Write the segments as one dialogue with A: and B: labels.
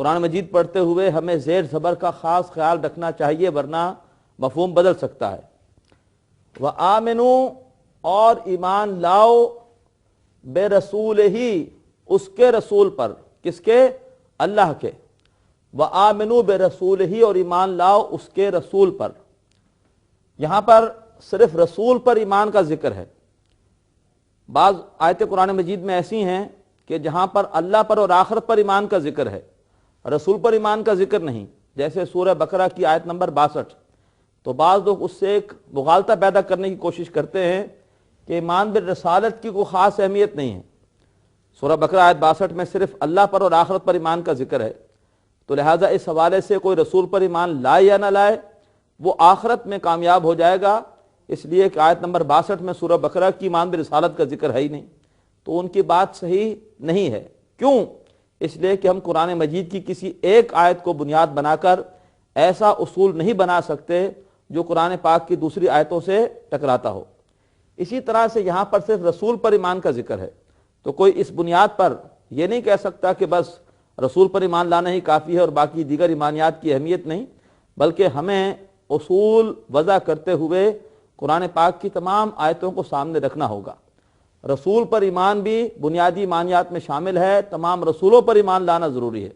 A: قرآن مجید پڑھتے ہوئے ہمیں زیر زبر کا خاص خیال رکھنا چاہیے، ورنہ مفہوم بدل سکتا ہے۔ وَآمِنُوا، اور ایمان لاؤ، بے رسول ہی، اس کے رسول پر، کس کے؟ اللہ کے۔ وَآمِنُوا بے رسول ہی، اور ایمان لاؤ اس کے رسول پر۔ یہاں پر صرف رسول پر ایمان کا ذکر ہے۔ بعض آیتیں قرآن مجید میں ایسی ہیں کہ جہاں پر اللہ پر اور آخرت پر ایمان کا ذکر ہے، رسول پر ایمان کا ذکر نہیں، جیسے سورہ بقرہ کی آیت نمبر 62۔ تو بعض لوگ اس سے ایک مغالطہ پیدا کرنے کی کوشش کرتے ہیں کہ ایمان بالرسالت کی کوئی خاص اہمیت نہیں ہے۔ سورہ بقرہ آیت 62 میں صرف اللہ پر اور آخرت پر ایمان کا ذکر ہے، تو لہٰذا اس حوالے سے کوئی رسول پر ایمان لائے یا نہ لائے وہ آخرت میں کامیاب ہو جائے گا، اس لیے کہ آیت نمبر 62 میں سورہ بقرہ کی ایمان بالرسالت کا ذکر ہے ہی نہیں۔ تو ان کی بات صحیح نہیں ہے۔ کیوں؟ اس لیے کہ ہم قرآن مجید کی کسی ایک آیت کو بنیاد بنا کر ایسا اصول نہیں بنا سکتے جو قرآن پاک کی دوسری آیتوں سے ٹکراتا ہو۔ اسی طرح سے یہاں پر صرف رسول پر ایمان کا ذکر ہے، تو کوئی اس بنیاد پر یہ نہیں کہہ سکتا کہ بس رسول پر ایمان لانا ہی کافی ہے اور باقی دیگر ایمانیات کی اہمیت نہیں، بلکہ ہمیں اصول وضع کرتے ہوئے قرآن پاک کی تمام آیتوں کو سامنے رکھنا ہوگا۔ رسول پر ایمان بھی بنیادی ایمانیات میں شامل ہے، تمام رسولوں پر ایمان لانا ضروری ہے،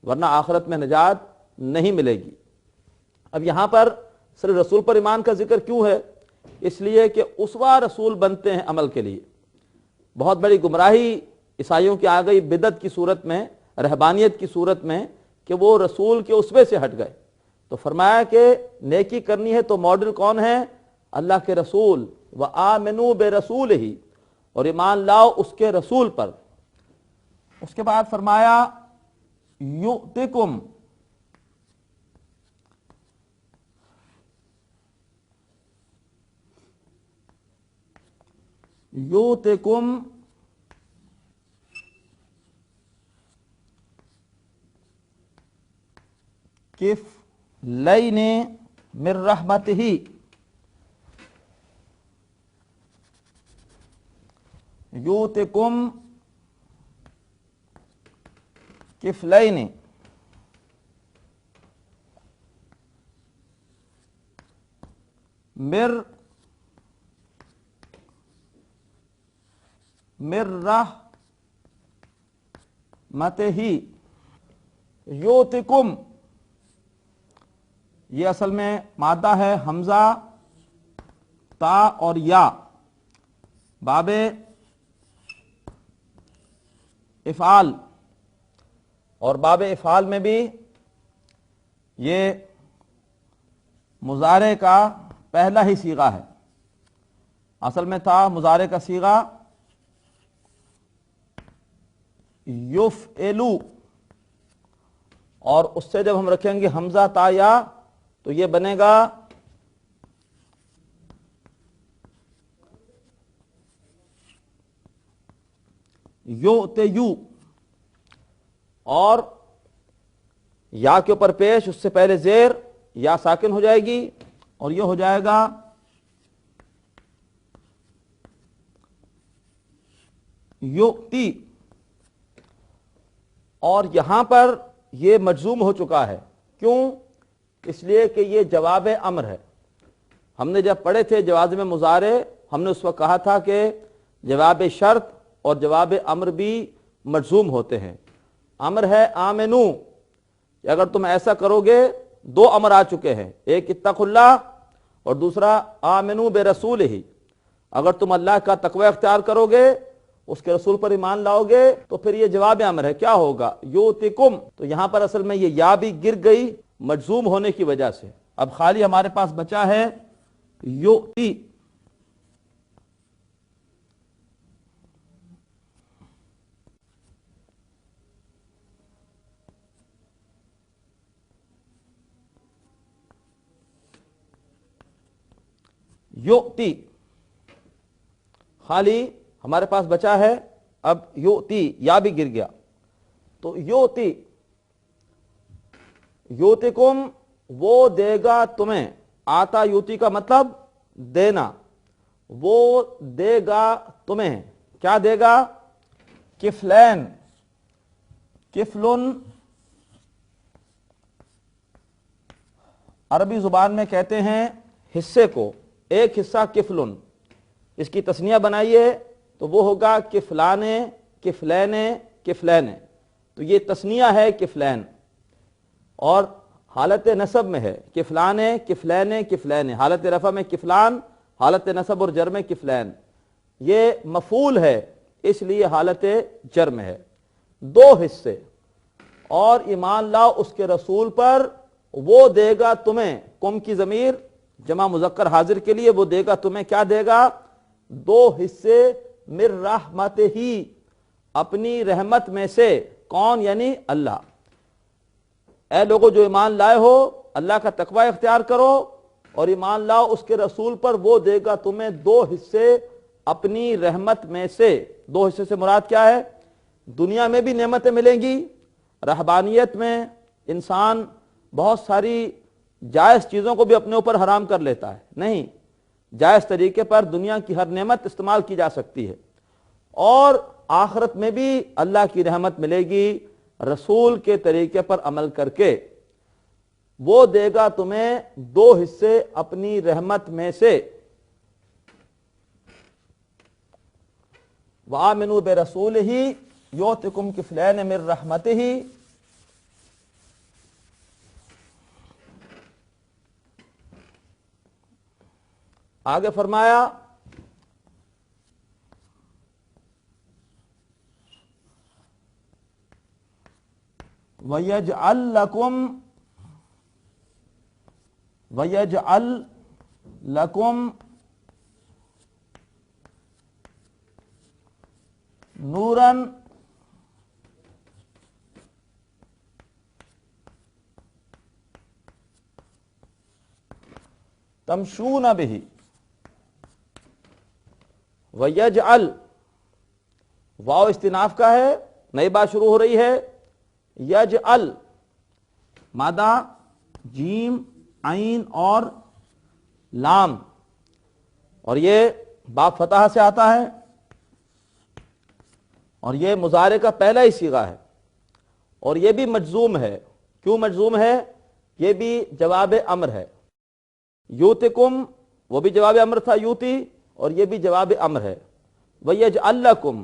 A: ورنہ آخرت میں نجات نہیں ملے گی۔ اب یہاں پر صرف رسول پر ایمان کا ذکر کیوں ہے؟ اس لیے کہ اسوہ رسول بنتے ہیں عمل کے لیے۔ بہت بڑی گمراہی عیسائیوں کی آ گئی بدعت کی صورت میں، رہبانیت کی صورت میں، کہ وہ رسول کے اسوے سے ہٹ گئے۔ تو فرمایا کہ نیکی کرنی ہے تو ماڈل کون ہے؟ اللہ کے رسول۔ وَآمِنُوا بِرَسُولِهِ، اور ایمان لاؤ اس کے رسول پر۔ اس کے بعد فرمایا یؤتکم، یؤتکم کفلین من رحمتہ، یؤتکم کفلین من رحمتہ۔ یؤتکم، یہ اصل میں مادہ ہے حمزہ، تا اور یا، باب افعال، اور باب افعال میں بھی یہ مضارع کا پہلا ہی صیغہ ہے۔ اصل میں تھا مضارع کا صیغہ یفعلو، اور اس سے جب ہم رکھیں گے حمزہ تا یا تو یہ بنے گا یؤتیو، اور یا کے اوپر پیش، اس سے پہلے زیر، یا ساکن ہو جائے گی اور یہ ہو جائے گا یؤتی، اور یہاں پر یہ مجزوم ہو چکا ہے۔ کیوں؟ اس لیے کہ یہ جواب امر ہے۔ ہم نے جب پڑھے تھے جوازم مضارع، ہم نے اس وقت کہا تھا کہ جواب شرط اور جواب امر بھی مجزوم ہوتے ہیں۔ امر ہے آمنو، اگر تم ایسا کرو گے، دو امر آ چکے ہیں، ایک اتقوا اللہ اور دوسرا آمنو برسولہ۔ اگر تم اللہ کا تقوی اختیار کرو گے، اس کے رسول پر ایمان لاؤ گے، تو پھر یہ جواب امر ہے، کیا ہوگا؟ یؤتکم۔ تو یہاں پر اصل میں یہ یا بھی گر گئی مجزوم ہونے کی وجہ سے۔ اب خالی ہمارے پاس بچا ہے یؤتی۔ یؤتی خالی ہمارے پاس بچا ہے، اب یؤتی یا بھی گر گیا، تو یؤتی، یؤتکم وہ دے گا تمہیں، آتا یؤتی کا مطلب دینا، وہ دے گا تمہیں، کیا دے گا؟ کفلین، کفلن عربی زبان میں کہتے ہیں حصے کو، ایک حصہ کفلن، اس کی تثنیہ بنائیے تو وہ ہوگا کفلانے، کفلینے، کفلین، تو یہ تثنیہ ہے کفلین، اور حالت نصب میں ہے کفلانے، کفلینے، کفلین، حالت رفع میں کفلان، حالت نصب اور جر میں کفلین، یہ مفعول ہے اس لیے حالت جر میں ہے۔ دو حصے، اور ایمان لاؤ اس کے رسول پر، وہ دے گا تمہیں، کم کی ضمیر جمع مذکر حاضر کے لیے، وہ دے گا تمہیں، کیا دے گا؟ دو حصے، من رحمت ہی، اپنی رحمت میں سے، کون؟ یعنی اللہ۔ اے لوگوں جو ایمان لائے ہو، اللہ کا تقوی اختیار کرو اور ایمان لاؤ اس کے رسول پر، وہ دے گا تمہیں دو حصے اپنی رحمت میں سے۔ دو حصے سے مراد کیا ہے؟ دنیا میں بھی نعمتیں ملیں گی، رہبانیت میں انسان بہت ساری جائز چیزوں کو بھی اپنے اوپر حرام کر لیتا ہے، نہیں، جائز طریقے پر دنیا کی ہر نعمت استعمال کی جا سکتی ہے، اور آخرت میں بھی اللہ کی رحمت ملے گی رسول کے طریقے پر عمل کر کے۔ وہ دے گا تمہیں دو حصے اپنی رحمت میں سے۔ وَآمِنُوا بِرَسُولِهِ يُؤْتِكُمْ كِفْلَيْنِ مِنْ رَحْمَتِهِ، آگے فرمایا وَيَجْعَلْ لَكُمْ نوراً تمشون بہ۔ وَيَجْعَلْ، واو استناف کا ہے، نئی بات شروع ہو رہی ہے۔ یجعل، مادہ جیم، عین اور لام، اور یہ باب فتح سے آتا ہے، اور یہ مضارع کا پہلا ہی صیغہ ہے، اور یہ بھی مجزوم ہے۔ کیوں مجزوم ہے؟ یہ بھی جواب امر ہے۔ یوتکم، وہ بھی جواب امر تھا یوتی، اور یہ بھی جواب امر ہے۔ وَيَجْعَلْ لَكُمْ،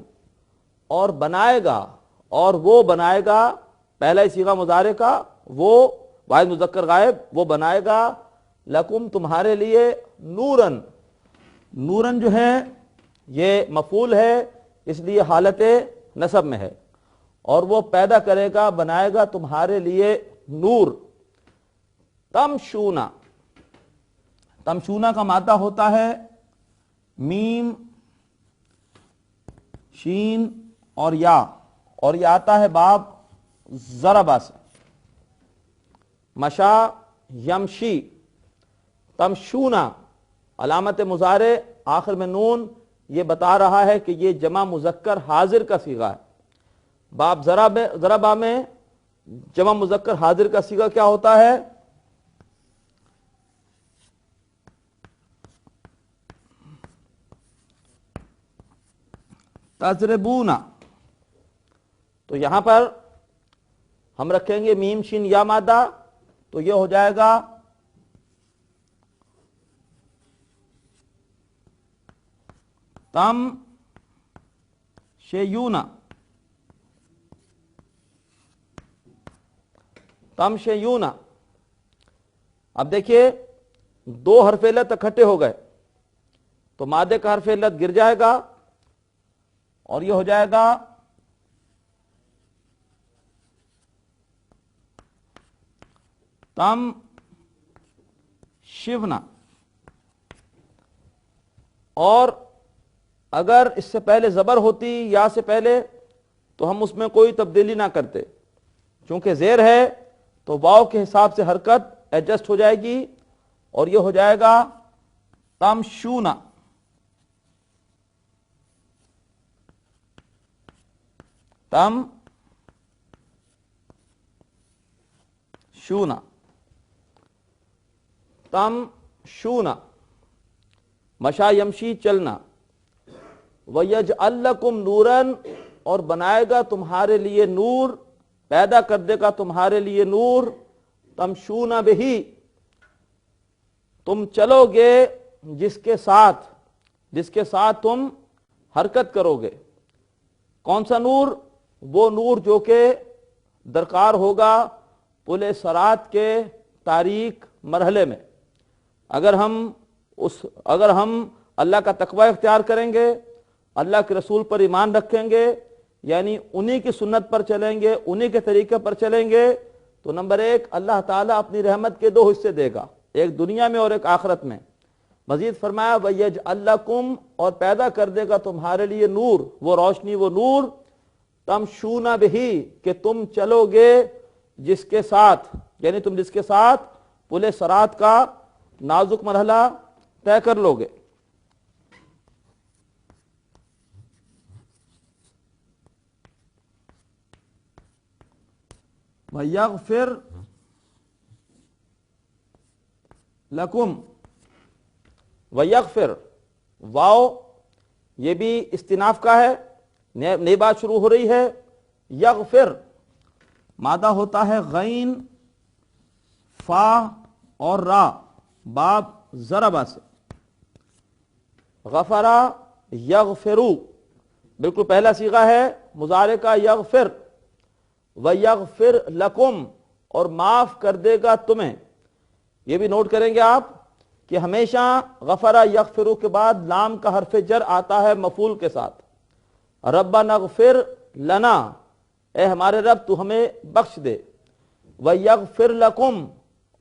A: اور بنائے گا، اور وہ بنائے گا، پہلا ہی صیغہ مضارع کا، وہ واحد مذکر غائب، وہ بنائے گا لکم، تمہارے لیے، نوراً، نوراً جو ہے یہ مفعول ہے اس لیے حالت نصب میں ہے، اور وہ پیدا کرے گا، بنائے گا تمہارے لیے نور۔ تمشونا، تمشونا کا مادہ ہوتا ہے میم، شین اور یا، اور یہ آتا ہے باب ضربہ سے، مشا یمشی۔ تمشونا، علامت مضارع آخر میں نون، یہ بتا رہا ہے کہ یہ جمع مذکر حاضر کا صیغہ ہے۔ باب ضربہ میں جمع مذکر حاضر کا صیغہ کیا ہوتا ہے؟ تضربون، تو یہاں پر ہم رکھیں گے میم شین یا مادہ، تو یہ ہو جائے گا تم شیونا، تم شیونا۔ اب دیکھیے دو حرف علت اکٹھے ہو گئے تو مادے کا حرف علت گر جائے گا، اور یہ ہو جائے گا تم شیونا، اور اگر اس سے پہلے زبر ہوتی یا سے پہلے تو ہم اس میں کوئی تبدیلی نہ کرتے، چونکہ زیر ہے تو واو کے حساب سے حرکت ایڈجسٹ ہو جائے گی، اور یہ ہو جائے گا تمشونا۔ تم شونا، تم شونا، مشا یمشی، چلنا۔ وَيَجْعَلْ لَكُمْ نُورًا، اور بنائے گا تمہارے لیے نور، پیدا کر دے گا تمہارے لیے نور، تمشون بہی، تم چلو گے جس کے ساتھ تم حرکت کرو گے. کون سا نور؟ وہ نور جو کہ درکار ہوگا پل صراط کے تاریک مرحلے میں. اگر ہم اللہ کا تقوی اختیار کریں گے، اللہ کے رسول پر ایمان رکھیں گے، یعنی انہی کی سنت پر چلیں گے، انہی کے طریقے پر چلیں گے، تو نمبر 1 اللہ تعالیٰ اپنی رحمت کے 2 حصے دے گا، ایک دنیا میں اور ایک آخرت میں. مزید فرمایا وَيَجْعَلْ لَكُمْ، اور پیدا کر دے گا تمہارے لیے نور، وہ روشنی، وہ نور تمشون بہی، کہ تم چلو گے جس کے ساتھ، یعنی تم جس کے ساتھ پل صراط کا نازک مرحلہ طے کر لو گے. وَيَغْفِرْ لَكُمْ، وَيَغْفِرْ، واو یہ بھی استناف کا ہے، نئی بات شروع ہو رہی ہے. یغفر مادہ ہوتا ہے غین، فا اور را، باب ضربہ سے. غفرا یغفرو بالکل پہلا صیغہ ہے مضارع کا یغفر. وَيَغْفِرْ لَكُمْ، اور معاف کر دے گا تمہیں. یہ بھی نوٹ کریں گے آپ کہ ہمیشہ غفرا یغفرو کے بعد لام کا حرف جر آتا ہے مفعول کے ساتھ. ربنا اغفر لنا، اے ہمارے رب تو ہمیں بخش دے. وَيَغْفِرْ لَكُمْ،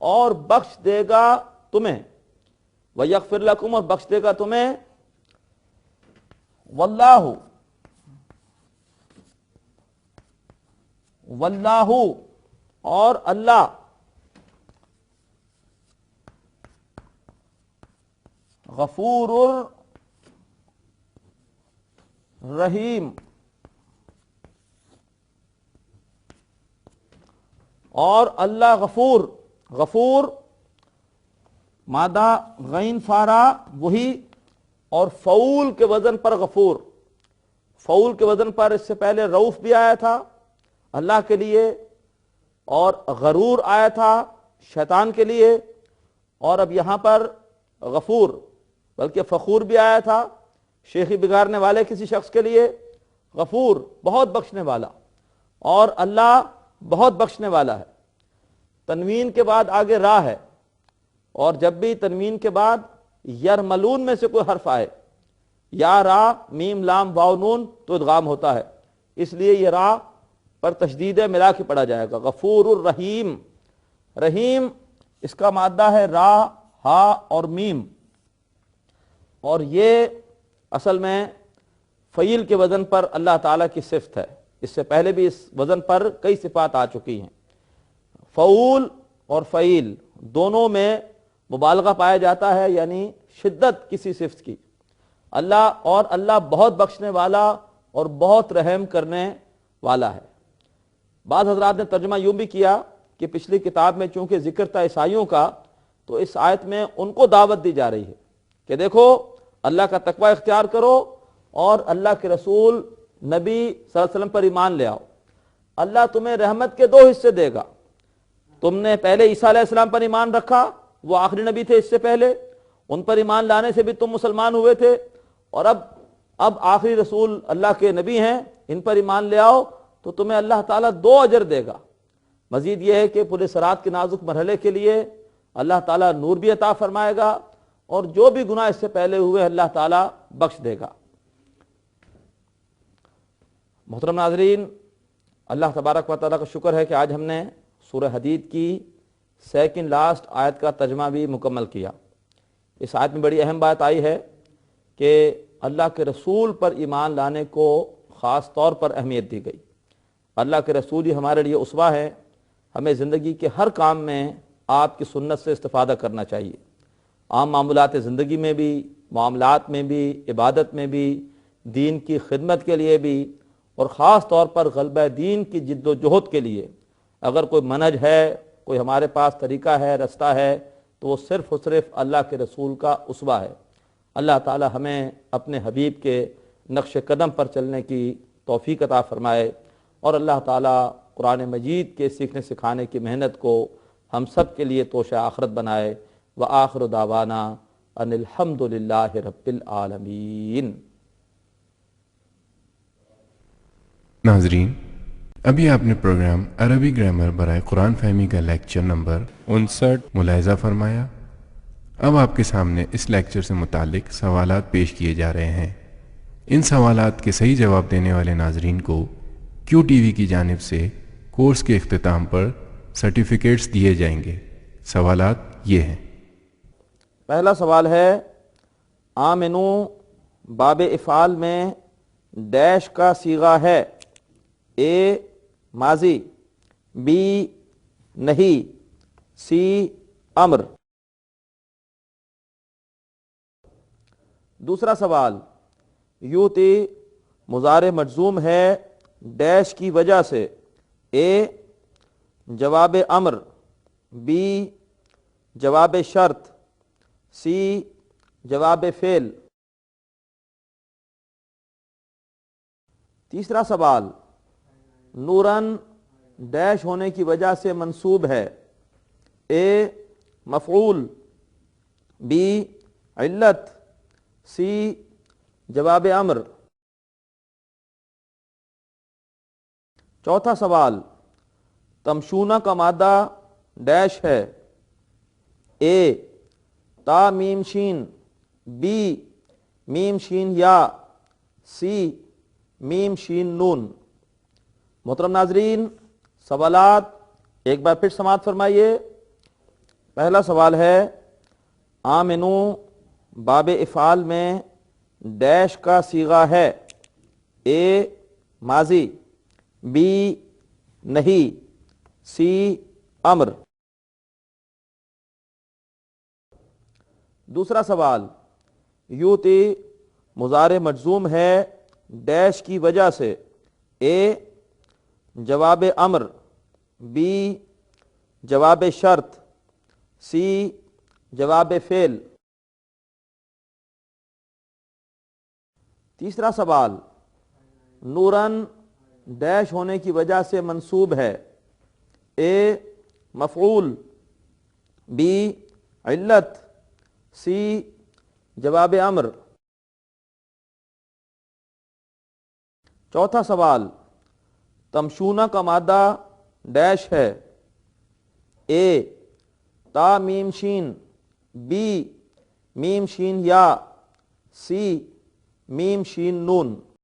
A: اور بخش دے گا تمہیں. وَيَغْفِرْ لَكُمْ، اور بخش دے گا تمہیں. واللہ، اور اللہ غفور رحیم، اور اللہ غفور. غفور مادہ غین فارا وہی، اور فعول کے وزن پر غفور. فعول کے وزن پر اس سے پہلے رؤوف بھی آیا تھا اللہ کے لیے، اور غرور آیا تھا شیطان کے لیے، اور اب یہاں پر غفور بلکہ فخور بھی آیا تھا شیخی بگاڑنے والے کسی شخص کے لیے. غفور بہت بخشنے والا، اور اللہ بہت بخشنے والا ہے. تنوین کے بعد آگے را ہے، اور جب بھی تنوین کے بعد یرملون میں سے کوئی حرف آئے، یا را میم لام واو نون، تو ادغام ہوتا ہے. اس لیے یہ را پر تشدید ملا کے پڑھا جائے گا. غفور الرحیم، رحیم اس کا مادہ ہے را، ہا اور میم، اور یہ اصل میں فعیل کے وزن پر اللہ تعالیٰ کی صفت ہے. اس سے پہلے بھی اس وزن پر کئی صفات آ چکی ہیں. فعول اور فعیل دونوں میں مبالغہ پایا جاتا ہے، یعنی شدت کسی صفت کی. اللہ بہت بخشنے والا اور بہت رحم کرنے والا ہے. بعض حضرات نے ترجمہ یوں بھی کیا کہ پچھلی کتاب میں چونکہ ذکر تھا عیسائیوں کا، تو اس آیت میں ان کو دعوت دی جا رہی ہے کہ دیکھو اللہ کا تقوی اختیار کرو اور اللہ کے رسول نبی صلی اللہ علیہ وسلم پر ایمان لے آؤ. اللہ تمہیں رحمت کے 2 حصے دے گا. تم نے پہلے عیسیٰ علیہ السلام پر ایمان رکھا، وہ آخری نبی تھے اس سے پہلے، ان پر ایمان لانے سے بھی تم مسلمان ہوئے تھے، اور اب آخری رسول اللہ کے نبی ہیں، ان پر ایمان لے آؤ تو تمہیں اللہ تعالیٰ 2 اجر دے گا. مزید یہ ہے کہ پل صراط کے نازک مرحلے کے لیے اللہ تعالیٰ نور بھی عطا فرمائے گا، اور جو بھی گناہ اس سے پہلے ہوئے اللہ تعالیٰ بخش دے گا. محترم ناظرین، اللہ تبارک و تعالیٰ کا شکر ہے کہ آج ہم نے سورہ حدید کی سیکنڈ لاسٹ آیت کا ترجمہ بھی مکمل کیا. اس آیت میں بڑی اہم بات آئی ہے کہ اللہ کے رسول پر ایمان لانے کو خاص طور پر اہمیت دی گئی. اللہ کے رسول ہی ہمارے لیے اسوہ ہے. ہمیں زندگی کے ہر کام میں آپ کی سنت سے استفادہ کرنا چاہیے. عام معاملات زندگی میں بھی، معاملات میں بھی، عبادت میں بھی، دین کی خدمت کے لیے بھی، اور خاص طور پر غلبہ دین کی جد و جہد کے لیے اگر کوئی منہج ہے، کوئی ہمارے پاس طریقہ ہے، رستہ ہے، تو وہ صرف و صرف اللہ کے رسول کا اسوہ ہے. اللہ تعالی ہمیں اپنے حبیب کے نقش قدم پر چلنے کی توفیق عطا فرمائے، اور اللہ تعالی قرآن مجید کے سیکھنے سکھانے کی محنت کو ہم سب کے لیے توشہ آخرت بنائے. وآخر دعوانا ان الحمد للہ رب العالمین۔
B: ناظرین، ابھی آپ نے پروگرام عربی گرامر برائے قرآن فہمی کا لیکچر نمبر 59 ملاحظہ فرمایا۔ اب آپ کے سامنے اس لیکچر سے متعلق سوالات پیش کیے جا رہے ہیں۔ ان سوالات کے صحیح جواب دینے والے ناظرین کو کیو ٹی وی کی جانب سے کورس کے اختتام پر سرٹیفکیٹس دیے جائیں گے۔ سوالات یہ ہیں۔
A: پہلا سوال ہے، آمنو باب افعال میں ڈیش کا صیغہ ہے؟ اے ماضی، بی نہیں، سی امر۔ دوسرا سوال، یوتی مضارع مجزوم ہے ڈیش کی وجہ سے؟ اے جواب امر، بی جواب شرط، سی جواب فعل۔ تیسرا سوال، نورن ڈیش ہونے کی وجہ سے منصوب ہے؟ اے مفعول، بی علت، سی جواب امر۔ چوتھا سوال، تمشونہ کا مادہ ڈیش ہے؟ اے تا میم شین، بی میم شین یا، سی میم شین نون۔ محترم ناظرین، سوالات ایک بار پھر سماعت فرمائیے۔ پہلا سوال ہے، آمنو باب افعال میں ڈیش کا صیغہ ہے؟ اے ماضی، بی نہیں، سی امر۔ دوسرا سوال، یوتی مضارع مجزوم ہے ڈیش کی وجہ سے؟ اے جواب امر، بی جواب شرط، سی جواب فعل۔ تیسرا سوال، نورن ڈیش ہونے کی وجہ سے منصوب ہے؟ اے مفعول، بی علت، سی جواب امر۔ چوتھا سوال، تمشونہ کا مادہ ڈیش ہے؟ اے تا میم شین، بی میم شین یا، سی میم شین نون۔